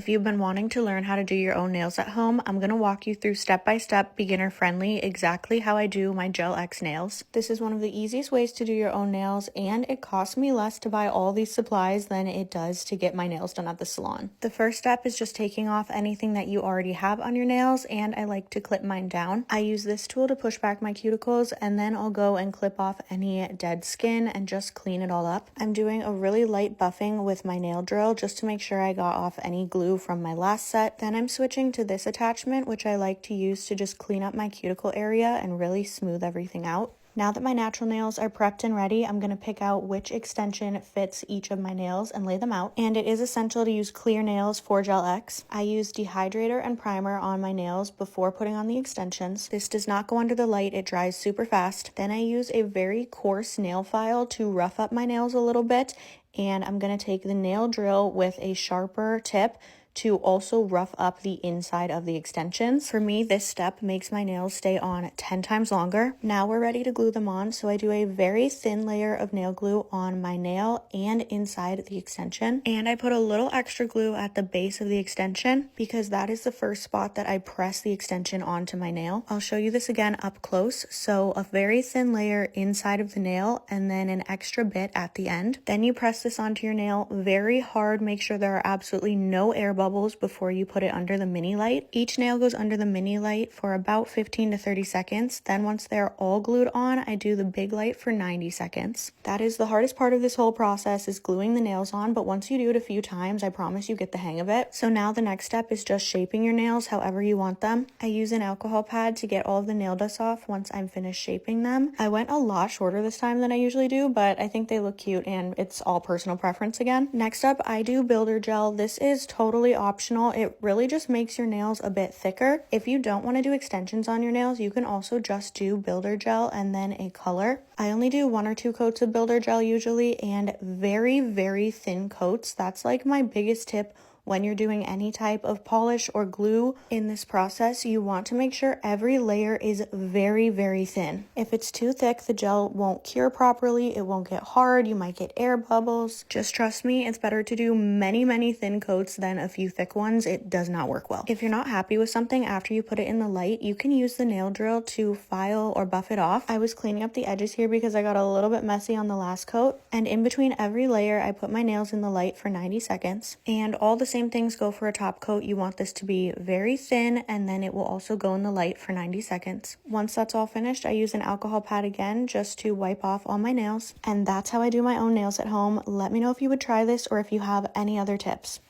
If you've been wanting to learn how to do your own nails at home, I'm going to walk you through step-by-step, beginner-friendly, exactly how I do my Gel X nails. This is one of the easiest ways to do your own nails, and it costs me less to buy all these supplies than it does to get my nails done at the salon. The first step is just taking off anything that you already have on your nails, and I like to clip mine down. I use this tool to push back my cuticles, and then I'll go and clip off any dead skin and just clean it all up. I'm doing a really light buffing with my nail drill just to make sure I got off any glue from my last set. Then I'm switching to this attachment, which I like to use to just clean up my cuticle area and really smooth everything out. Now that my natural nails are prepped and ready, I'm going to pick out which extension fits each of my nails and lay them out. And it is essential to use clear nails for Gel X. I use dehydrator and primer on my nails before putting on the extensions. This does not go under the light, it dries super fast. Then I use a very coarse nail file to rough up my nails a little bit, and I'm going to take the nail drill with a sharper tip to also rough up the inside of the extensions. For me, this step makes my nails stay on 10 times longer. Now we're ready to glue them on, so I do a very thin layer of nail glue on my nail and inside the extension. And I put a little extra glue at the base of the extension because that is the first spot that I press the extension onto my nail. I'll show you this again up close. So a very thin layer inside of the nail and then an extra bit at the end. Then you press this onto your nail very hard. Make sure there are absolutely no air bubbles before you put it under the mini light. Each nail goes under the mini light for about 15 to 30 seconds. Then once they're all glued on, I do the big light for 90 seconds. That is the hardest part of this whole process, is gluing the nails on, but once you do it a few times, I promise you get the hang of it. So now the next step is just shaping your nails however you want them. I use an alcohol pad to get all of the nail dust off once I'm finished shaping them. I went a lot shorter this time than I usually do, but I think they look cute and it's all personal preference again. Next up, I do builder gel. This is totally optional. It really just makes your nails a bit thicker. If you don't want to do extensions on your nails, you can also just do builder gel and then a color. I only do 1 or 2 coats of builder gel usually, and very, very thin coats. That's like my biggest tip. When you're doing any type of polish or glue in this process, you want to make sure every layer is very, very thin. If it's too thick, the gel won't cure properly, it won't get hard, you might get air bubbles. Just trust me, it's better to do many, many thin coats than a few thick ones. It does not work well. If you're not happy with something after you put it in the light, you can use the nail drill to file or buff it off. I was cleaning up the edges here because I got a little bit messy on the last coat, and in between every layer, I put my nails in the light for 90 seconds. And all the same things go for a top coat. You want this to be very thin, and then it will also go in the light for 90 seconds. Once that's all finished, I use an alcohol pad again just to wipe off all my nails. And that's how I do my own nails at home. Let me know if you would try this or if you have any other tips.